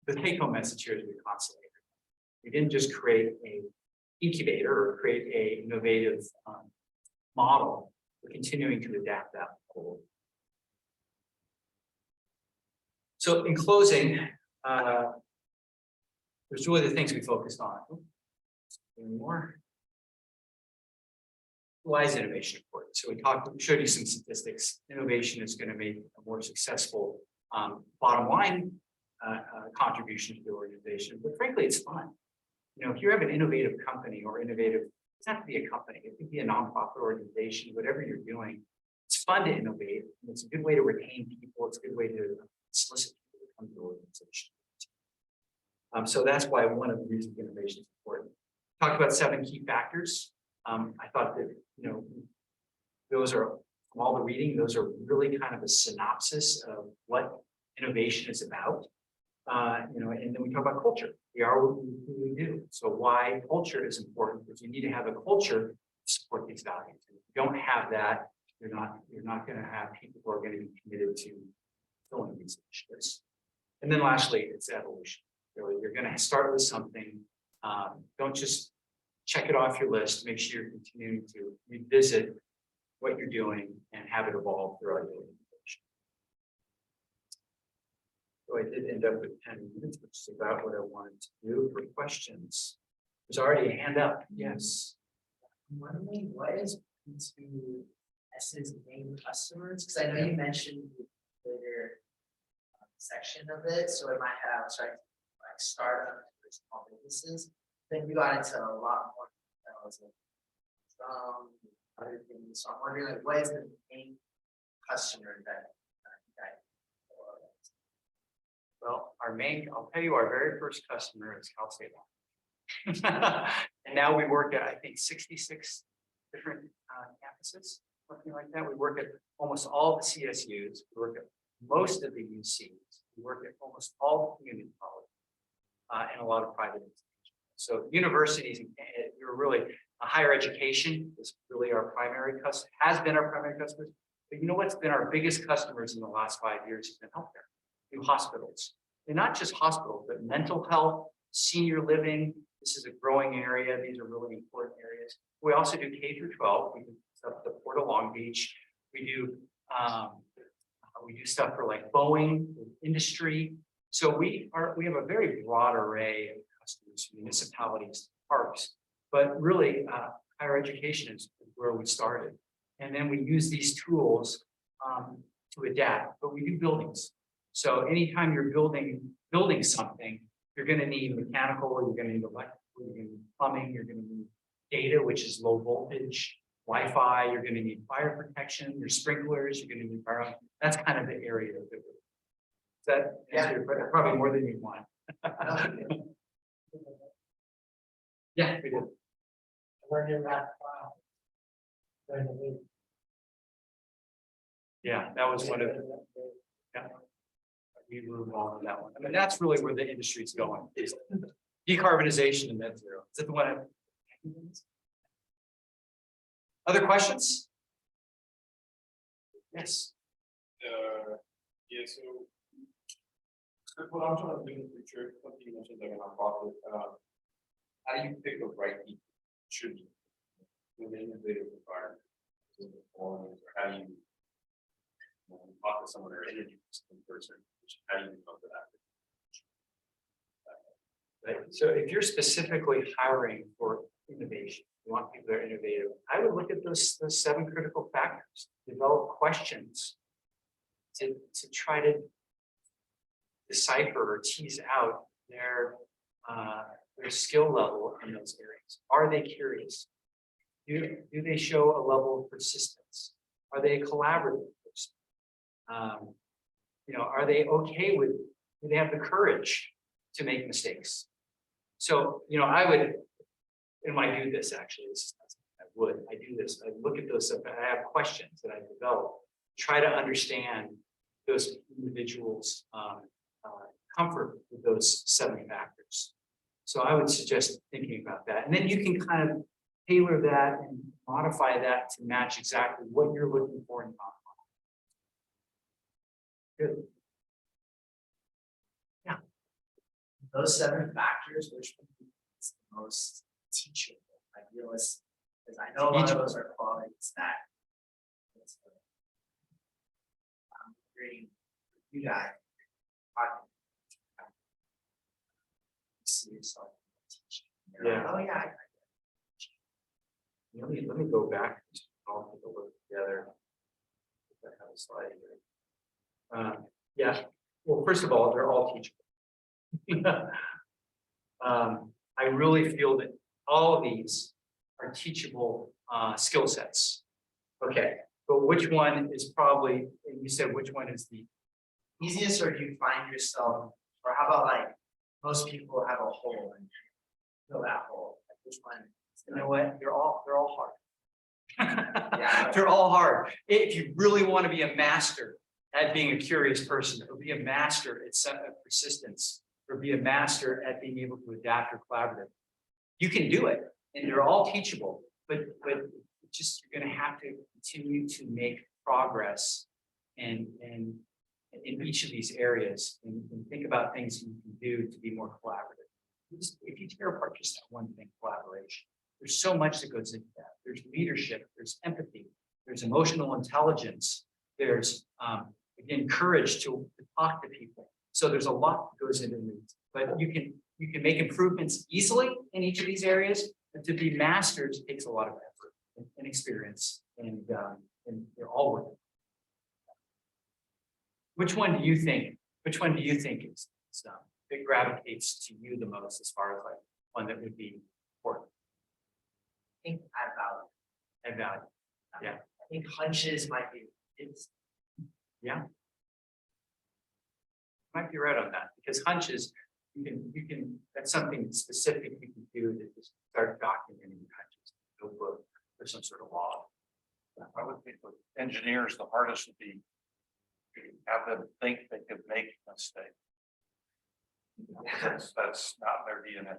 the take-home message here is we constantly. We didn't just create an incubator or create an innovative model. We're continuing to adapt that forward. So in closing, there's really the things we focused on. More. Why is innovation important? So we showed you some statistics. Innovation is going to make a more successful bottom line contribution to the organization. But frankly, it's fun. You know, if you have an innovative company or innovative, it doesn't have to be a company. It could be a nonprofit organization, whatever you're doing. It's fun to innovate. And it's a good way to retain people. It's a good way to solicit people to come to the organization. So that's why one of the reasons innovation is important. Talked about 7 key factors. I thought that, you know, those are, from all the reading, those are really kind of a synopsis of what innovation is about. You know, and then we talk about culture. We are who we do. So why culture is important, because you need to have a culture to support these values. And if you don't have that, you're not going to have people who are going to be committed to filling these initiatives. And then lastly, it's evolution. Really, you're going to start with something. Don't just check it off your list. Make sure you're continuing to revisit what you're doing and have it evolve throughout your organization. So I did end up with 10 minutes, which is about what I wanted to do for questions. There's already a hand up. Yes. I'm wondering what is P2S's main customers? Because I know you mentioned the later section of it, so it might have like startup or small businesses. Then you got into a lot more details of other things. So I'm wondering, like, what is the main customer that you guys? Well, I'll tell you, our very first customer is Cal State Law. And now we work at, I think, 66 different campuses, something like that. We work at almost all the CSUs. We work at most of the UCs. We work at almost all the community colleges and a lot of private institutions. So universities, you're really, higher education is really our primary customer, has been our primary customers. But you know what's been our biggest customers in the last 5 years has been healthcare, new hospitals. And not just hospitals, but mental health, senior living. This is a growing area. These are really important areas. We also do K through 12. We do stuff at the Port of Long Beach. We do stuff for like Boeing, industry. So we have a very broad array of customers, municipalities, parks, but really higher education is where we started. And then we use these tools to adapt, but we do buildings. So anytime you're building something, you're going to need mechanical, you're going to need electrical, you're going to need plumbing, you're going to need data, which is low voltage, Wi-Fi, you're going to need fire protection, your sprinklers, you're going to need fire. That's kind of the area of it. That answer, but probably more than you want. Yeah, we did. Learn your math. Yeah, that was one of yeah. We were involved in that one. I mean, that's really where the industry is going. Is decarbonization and net zero. Is it the one? Other questions? Yes. Yeah, so what I'm trying to do in the future, something you mentioned like a nonprofit, how do you pick the right people should be in an innovative environment? Or how do you talk to someone or interview some person? How do you come to that? Right. So if you're specifically hiring for innovation, you want people that are innovative, I would look at those 7 critical factors, develop questions to try to decipher or tease out their skill level in those areas. Are they curious? Do they show a level of persistence? Are they a collaborative person? Are they okay with, do they have the courage to make mistakes? So, I would, and I do this actually, I do this, I look at those, I have questions that I develop, try to understand those individuals' comfort with those 7 factors. So I would suggest thinking about that. And then you can kind of tailor that and modify that to match exactly what you're looking for in nonprofit. Good. Yeah. Those 7 factors, which one is the most teachable? Because I know a lot of those are qualities that I'm agreeing with you guys. See yourself teaching. Yeah. Like, oh yeah. Let me go back. I'll take a look together. I have a slide here. Yeah. Well, first of all, they're all teachable. I really feel that all of these are teachable skill sets. Okay, but which one is probably? You said which one is the easiest, or do you find yourself, or how about like most people have a hole and fill that hole? Like which one? You know what? They're all hard. Yeah. They're all hard. If you really want to be a master at being a curious person, or be a master at persistence, or be a master at being able to adapt or collaborate, you can do it, and they're all teachable. But just you're going to have to continue to make progress and in each of these areas, and think about things you can do to be more collaborative. If you tear apart just that one thing, collaboration, there's so much that goes into that. There's leadership, there's empathy, there's there's emotional intelligence, there's again, courage to talk to people. So there's a lot that goes into it, but you can make improvements easily in each of these areas, but to be masters takes a lot of effort and experience, and they're all worth it. Which one do you think is it gravitates to you the most as far as like one that would be important? I think Add value. Yeah. I think hunches might be, it's, Yeah. Might be right on that, because hunches, you can, that's something specific you can do to just start documenting hunches, notebook or some sort of log. I would think with engineers, the hardest would be to have them think they could make a mistake. That's not their DNA.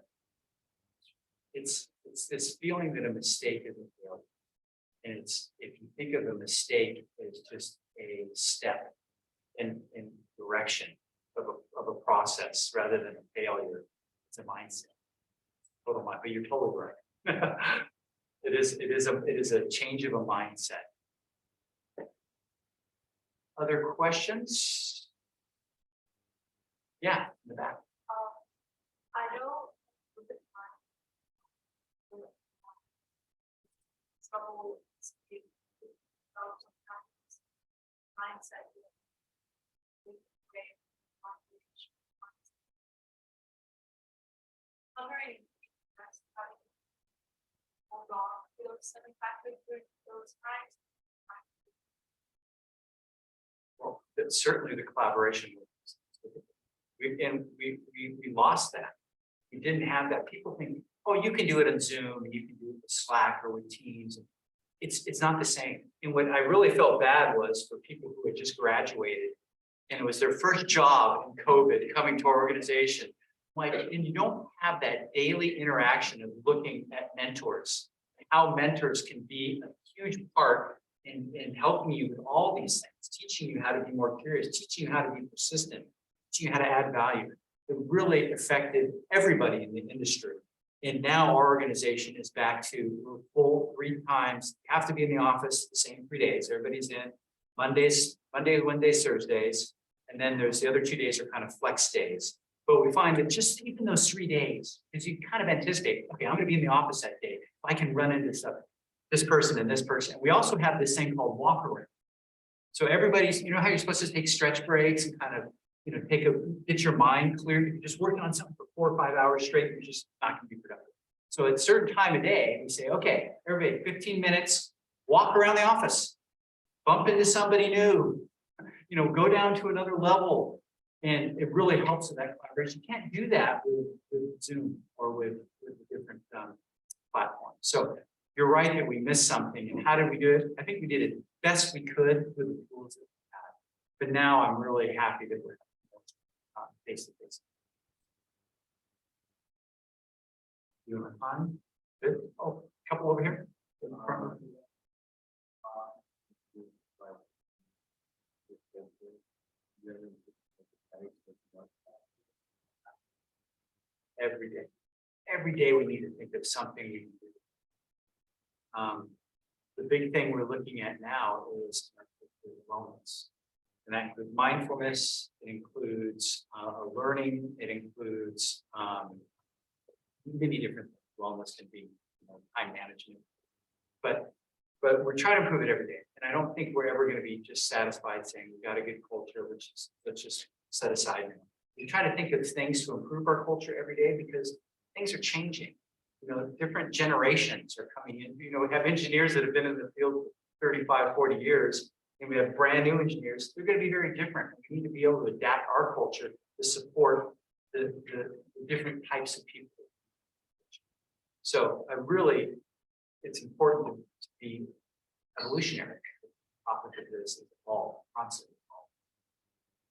It's this feeling that a mistake is a failure. And it's, if you think of a mistake as just a step in direction of a process rather than a failure, it's a mindset. Total mind, but you're totally right. It is a change of a mindset. Other questions? Yeah, in the back. I know with the time, trouble is big, sometimes mindset. Wondering, that's how you hold on to those 75 those times. Well, that's certainly the collaboration. We lost that. We didn't have that. People think, oh, you can do it on Zoom, and you can do it with Slack or with Teams. It's not the same. And what I really felt bad was for people who had just graduated, and it was their first job in COVID coming to our organization. Like, and you don't have that daily interaction of looking at mentors, how mentors can be a huge part in helping you with all these things, teaching you how to be more curious, teaching you how to be persistent, teaching you how to add value. It really affected everybody in the industry. And now our organization is back to we're full 3 times, you have to be in the office the same 3 days. Everybody's in Mondays, Wednesdays, Thursdays. And then there's the other 2 days are kind of flex days. But we find that just even those 3 days, because you kind of anticipate, okay, I'm going to be in the office that day. If I can run into this person and this person. We also have this thing called walk around. So everybody's, you know how you're supposed to take stretch breaks and kind of, you know, get your mind clear. If you're just working on something for 4 or 5 hours straight, you're just not going to be productive. So at a certain time of day, we say, okay, everybody, 15 minutes, walk around the office, bump into somebody new, you know, go down to another level. And it really helps with that collaboration. You can't do that with Zoom or with different platforms. So you're right that we missed something. And how did we do it? I think we did it best we could with the tools that we had. But now I'm really happy that we're face to face. You have time? Good. Oh, a couple over here. In the front. Every day we need to think of something we can do. The big thing we're looking at now is wellness. And that includes mindfulness, it includes learning, it includes many different things. Wellness can be, you know, time management. But we're trying to improve it every day. And I don't think we're ever going to be just satisfied saying we've got a good culture, which is let's just set aside now. We try to think of things to improve our culture every day because things are changing. You know, different generations are coming in. You know, we have engineers that have been in the field for 35, 40 years, and we have brand new engineers. They're going to be very different. We need to be able to adapt our culture to support the different types of people. So it's important to be evolutionary. Topic of this is evolve, constantly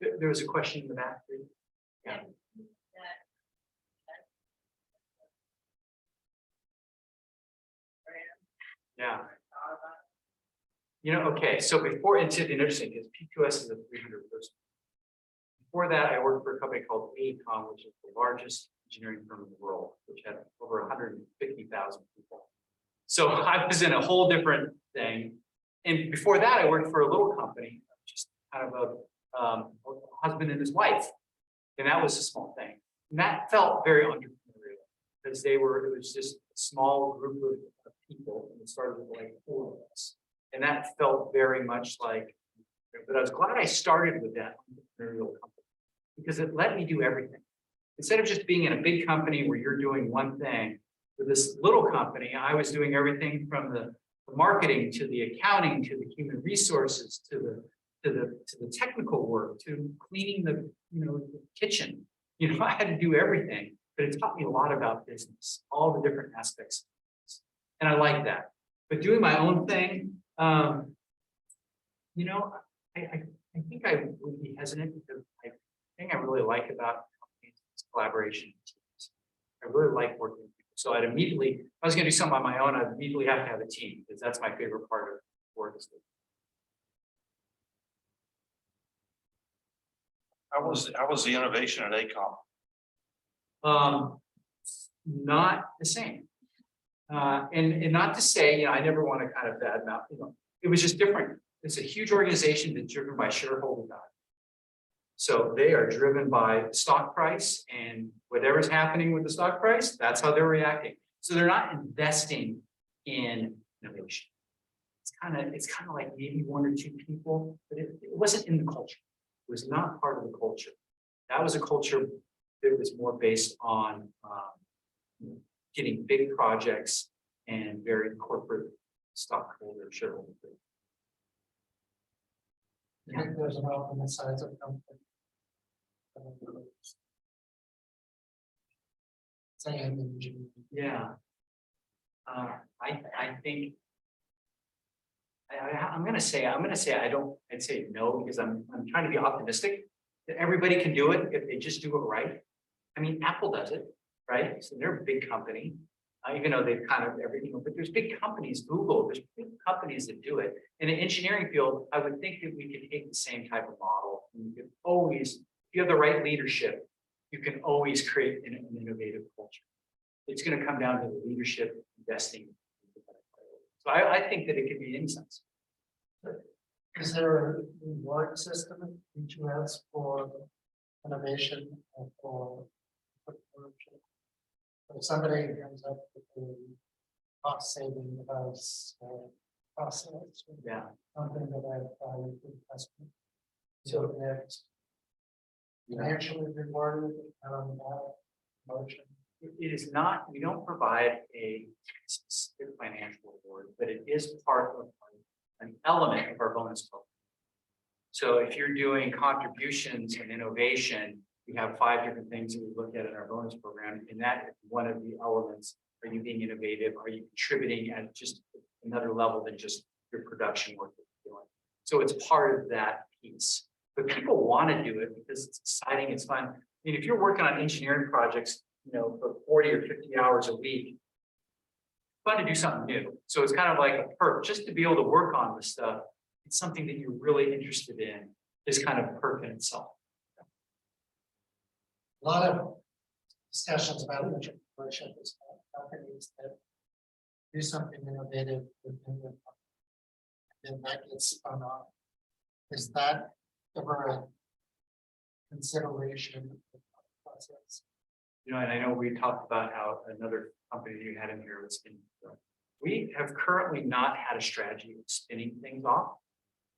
evolve. There was a question in the back. Yeah. Yeah. You know, okay, so before it's interesting because P2S is a 300 person. Before that, I worked for a company called AECOM, which is the largest engineering firm in the world, which had over 150,000 people. So I was in a whole different thing. And before that, I worked for a little company, just kind of a husband and his wife. And that was a small thing. And that felt very entrepreneurial because it was just a small group of people, and it started with like 4 of us. And that felt very much like, but I was glad I started with that entrepreneurial company because it let me do everything. Instead of just being in a big company where you're doing one thing, with this little company, I was doing everything from the marketing to the accounting to the human resources to the technical work to cleaning the the kitchen. I had to do everything, but it taught me a lot about business, all the different aspects, and I like that. But doing my own thing, I think I would be hesitant because the thing I really like about companies is collaboration. I really like working with people. So I'd immediately, if I was going to do something on my own, I'd immediately have to have a team because that's my favorite part of work. How was the innovation at ACOM? Not the same. And not to say, I never want to kind of badmouth, it was just different. It's a huge organization that's driven by shareholder value. So they are driven by stock price, and whatever's happening with the stock price, that's how they're reacting. So they're not investing in innovation. It's kind of like maybe 1 or 2 people, but it wasn't in the culture. It was not part of the culture. That was a culture that was more based on getting big projects and very corporate stockholder shareholder. I think there's an optimal size of company. Yeah. I think I'm gonna say I don't. I'd say no because I'm trying to be optimistic that everybody can do it if they just do it right. I mean, Apple does it, right? So they're a big company, even though they've kind of everything. But there's big companies, Google. There's big companies that do it. In the engineering field, I would think that we could take the same type of model. And you can always, if you have the right leadership, you can always create an innovative culture. It's going to come down to the leadership investing. So I think that it could be any sense. Is there a reward system that you ask for innovation or for entrepreneurship? If somebody comes up with a cost saving device or process, Yeah. something that I value for the customer. So next, financially rewarded motion. It is not, we don't provide a specific financial reward, but it is part of an element of our bonus program. So if you're doing contributions and innovation, we have 5 different things that we look at in our bonus program. And that is one of the elements. Are you being innovative? Are you contributing at just another level than just your production work that you're doing? So it's part of that piece. But people want to do it because it's exciting, it's fun. I mean, if you're working on engineering projects, for 40 or 50 hours a week, fun to do something new. So it's kind of like a perk just to be able to work on this stuff. It's something that you're really interested in is kind of a perk in itself. A lot of discussions about entrepreneurship is companies that do something innovative within the company, and that gets spun off. Is that ever a consideration of the process? And I know we talked about how another company you had in here was spinning. We have currently not had a strategy of spinning things off,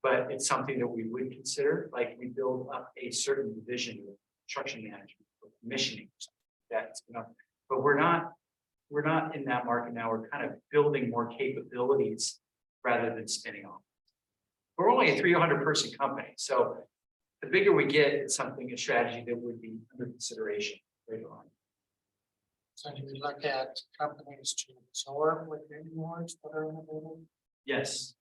but it's something that we would consider. Like we build up a certain division of construction management, or commissioning, that's but we're not in that market now. We're kind of building more capabilities rather than spinning off. We're only a 300-person company, so the bigger we get, it's a strategy that would be under consideration later on. So do we look at companies to absorb within yours that are innovative? Yes.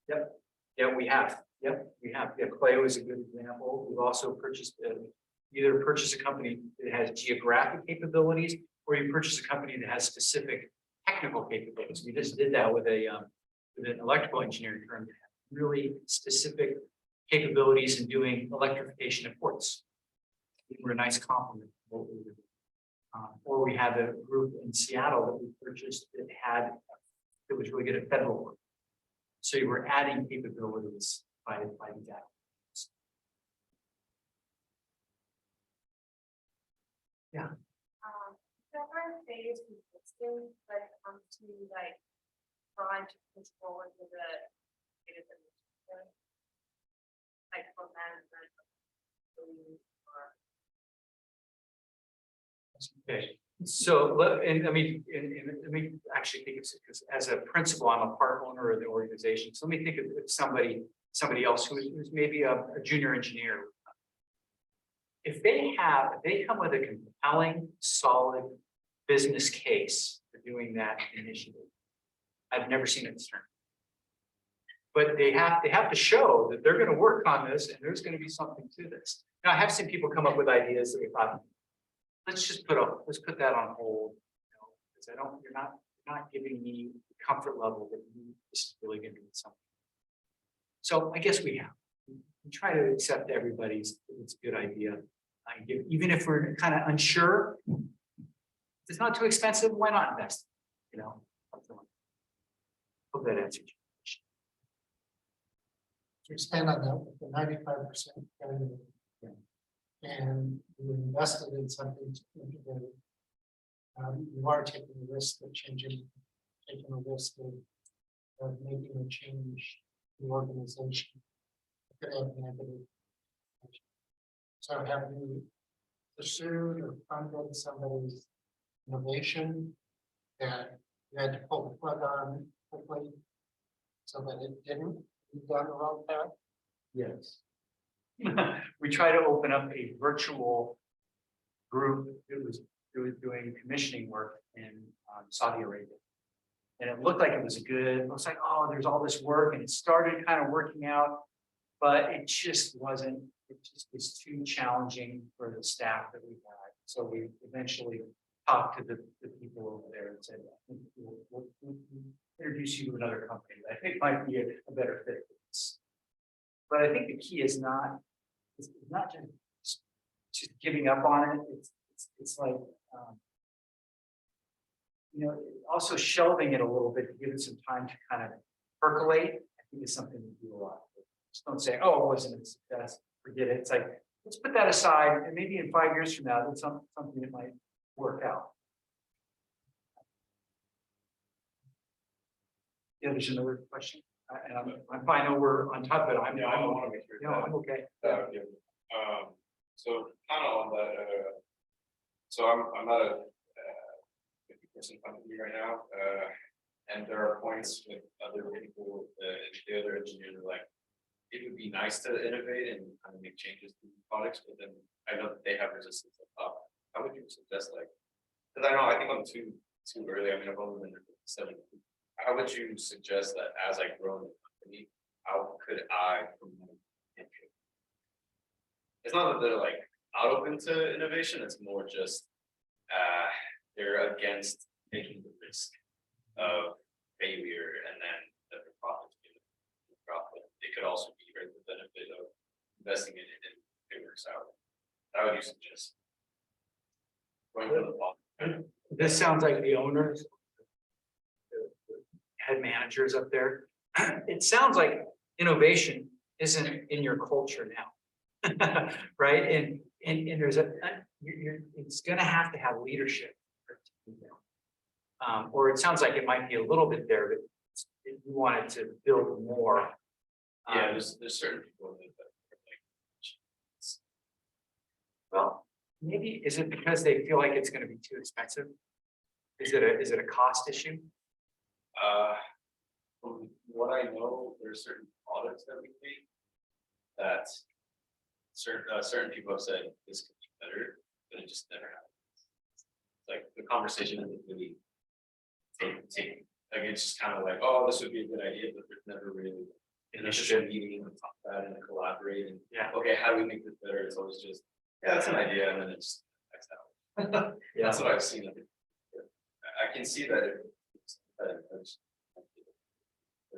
Yep. Yeah, we have. Yep, we have. Yeah, Clay was a good example. We've also purchased either purchase a company that has geographic capabilities, or you purchase a company that has specific technical capabilities. We just did that with an electrical engineering firm that had really specific capabilities in doing electrification of ports. We were a nice complement to what we were doing. Or we had a group in Seattle that we purchased that was really good at federal work. So you were adding capabilities by that. Different phase resistance, but it comes to like trying to control into the data that like for management. Okay, so let me actually think of it, because as a principal, I'm a part owner of the organization. So let me think of somebody else who's maybe a junior engineer. If they come with a compelling, solid business case for doing that initiative, I've never seen it turn. But they have to show that they're going to work on this and there's going to be something to this. Now, I have seen people come up with ideas that we thought, let's put that on hold, because you're not giving me the comfort level that this is really going to be something. So I guess we try to accept everybody's, it's a good idea. Even if we're kind of unsure, if it's not too expensive, why not invest? Hope that answers your question. To expand on that, the 95%. And you invested in something to integrate. You are taking the risk of taking a risk of making a change in the organization. It could have negative. So have you pursued or funded somebody's innovation that you had to pull the plug on quickly so that it didn't be done the wrong path? Yes. We try to open up a virtual group that was doing commissioning work in Saudi Arabia. And it looked like it was like, oh, there's all this work, and it started kind of working out, but it just wasn't, it just was too challenging for the staff that we had. So we eventually talked to the people over there and said, we'll introduce you to another company that I think might be a better fit for this. But I think the key is not just giving up on it. It's like, also shelving it a little bit to give it some time to kind of percolate. I think is something we do a lot. Just don't say, oh, it wasn't a success, forget it. It's like, let's put that aside, and maybe in 5 years from now, that's something that might work out. Yeah, there's another question. And I'm fine over on top of it. I want to make sure. No, I'm okay. So kind of on that, so I'm not a 50% company right now, and there are points with other people, the other engineers are like, it would be nice to innovate and kind of make changes to the products, but then I know that they have resistance. How would you suggest, like, because I think I'm too early. I mean, I've only been there for 7 years. How would you suggest that as I grow in the company, how could I promote interest? It's not that they're like not open to innovation, it's more just they're against taking the risk of failure and then the profit. It could also be right, the benefit of investing in it and it works out. How would you suggest? Going from the bottom. This sounds like the owners, head managers up there. It sounds like innovation isn't in your culture now, right? And there's it's going to have leadership, or it sounds like it might be a little bit there, but you wanted to build more. Yeah, there's certain people that well, maybe is it because they feel like it's going to be too expensive? Is it a cost issue? From what I know, there are certain products that we make that certain people have said this could be better, but it just never happens. It's like the conversation isn't really taken. Like it's just kind of like, oh, this would be a good idea, but there's never really an initial meeting and talk about it and collaborate and okay, how do we make this better? It's always just that's an idea, and then it's X out. That's what I've seen. I can see that it would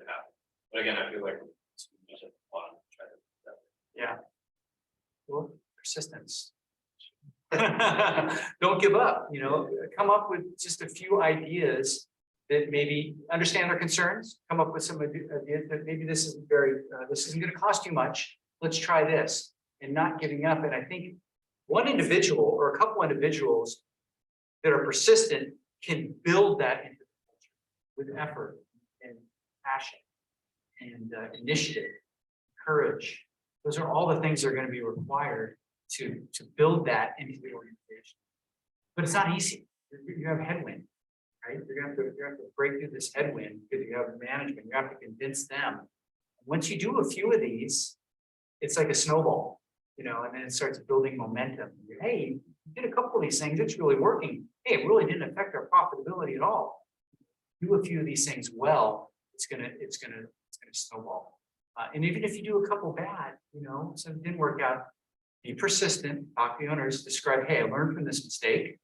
happen, but again, I feel like it's too much at the bottom to try to. Well, persistence. Don't give up. Come up with just a few ideas that maybe understand their concerns, come up with some ideas that maybe this isn't this isn't gonna cost you much. Let's try this, and not giving up. And I think one individual or a couple individuals that are persistent can build that into the culture with effort and passion and initiative, courage. Those are all the things that are going to be required to build that into the organization. But it's not easy. You have headwind, right? You're going to have to break through this headwind because you have management. You have to convince them. Once you do a few of these, it's like a snowball, you know, and then it starts building momentum. Hey, you did a couple of these things. It's really working. Hey, it really didn't affect our profitability at all. Do a few of these things well, it's gonna snowball. And even if you do a couple bad, you know, so it didn't work out, be persistent, talk to the owners, describe, hey, I learned from this mistake.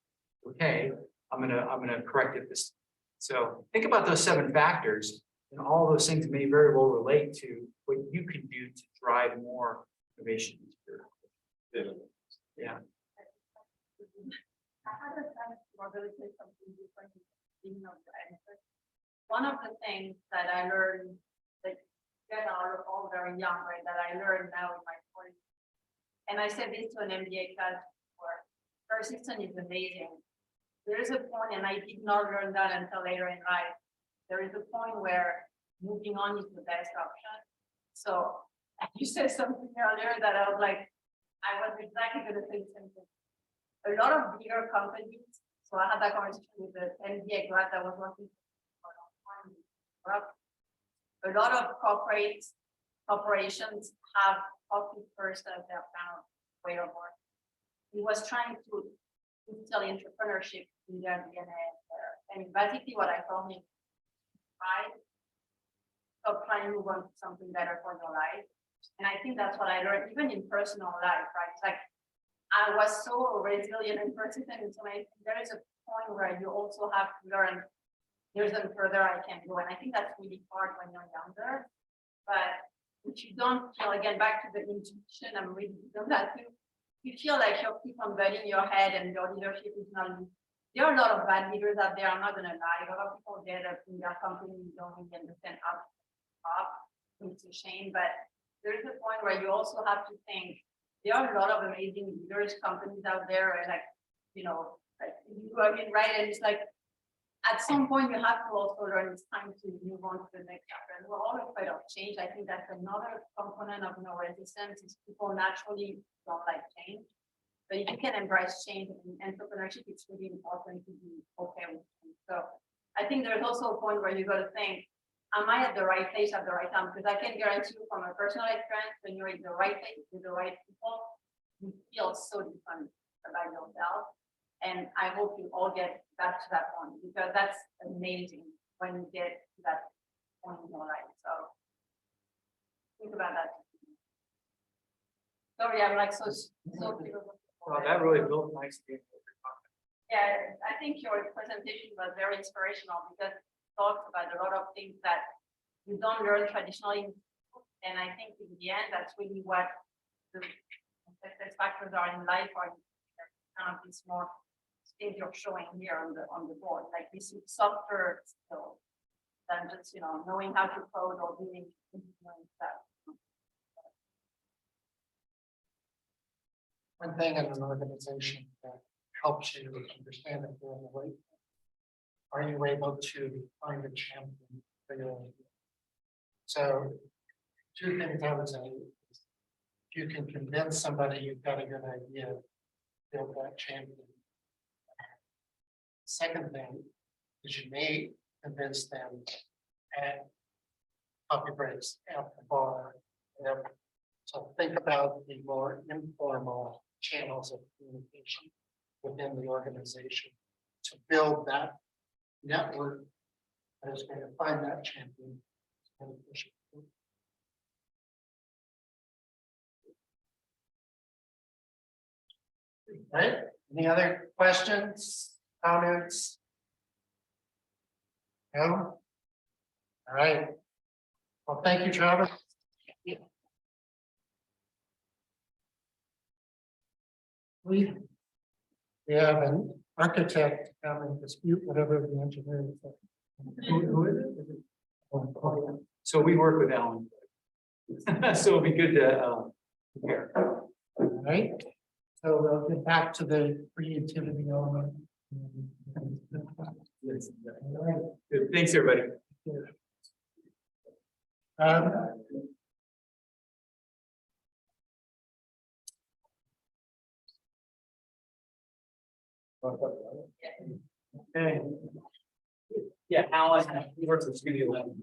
Okay, I'm gonna correct it this. So think about those 7 factors, and all those things may very well relate to what you can do to drive more innovation into your. Yeah. I had a sense of really say something different in the beginning of the answer. One of the things that I learned, that you guys are all very young, right? That I learned now in my 40s. And I said this to an MBA class before. Persistence is amazing. There is a point, and I did not learn that until later in life. There is a point where moving on is the best option. So you said something earlier that I was like, I was exactly going to say something. A lot of bigger companies, so I had that conversation with the MBA grad that was working for a long time in Europe. A lot of corporations have profit first as their kind of way of work. He was trying to instill entrepreneurship in their DNA. And basically what I told him, stop trying to move on to something better for your life. And I think that's what I learned, even in personal life, right? It's like, I was so resilient and persistent, and so there is a point where you also have to learn there's a further I can go. And I think that's really hard when you're younger. But if you don't feel, again, back to the intuition, I'm really doing that too. You feel like you keep on banging your head and your leadership is not. There are a lot of bad leaders out there. I'm not going to lie. A lot of people get up in their company don't really understand how to stop. It's a shame, but there is a point where you also have to think. There are a lot of amazing leaders, companies out there, and like, you know, like you, I mean, right? And it's like, at some point you have to also learn it's time to move on to the next chapter. And we're all afraid of change. I think that's another component of no resistance is people naturally don't like change. But if you can embrace change in entrepreneurship, it's really important to be okay with change. So I think there's also a point where you got to think, am I at the right place at the right time? Because I can guarantee you from a personal experience, when you're in the right place with the right people, you feel so different about yourself. And I hope you all get back to that point, because that's amazing when you get to that point in your life. So think about that. Sorry, I'm like so. Well, that really built nicely. Yeah, I think your presentation was very inspirational because talks about a lot of things that you don't learn traditionally, and I think in the end that's really what the success factors are in life, or kind of these more things you're showing here on the board, like this softer skill than just knowing how to code or doing stuff. One thing in an organization that helps you understand that you're in the right. Are you able to find a champion for your idea? So 2 things I would say is if you can convince somebody you've got a good idea, build that champion. Second thing is you may convince them at coffee breaks, at the bar, whatever. So think about the more informal channels of communication within the organization to build that network that is going to find that champion. Right? Any other questions, comments? No? All right. Well, thank you, Travis. We have an architect come and dispute whatever the engineer said. Who is it? So we work with Alan. So it'll be good to, compare. All right, so we'll get back to the creativity element. All right. Good. Thanks, everybody. Um, Okay, Yeah, Alan, he works with Studio 11.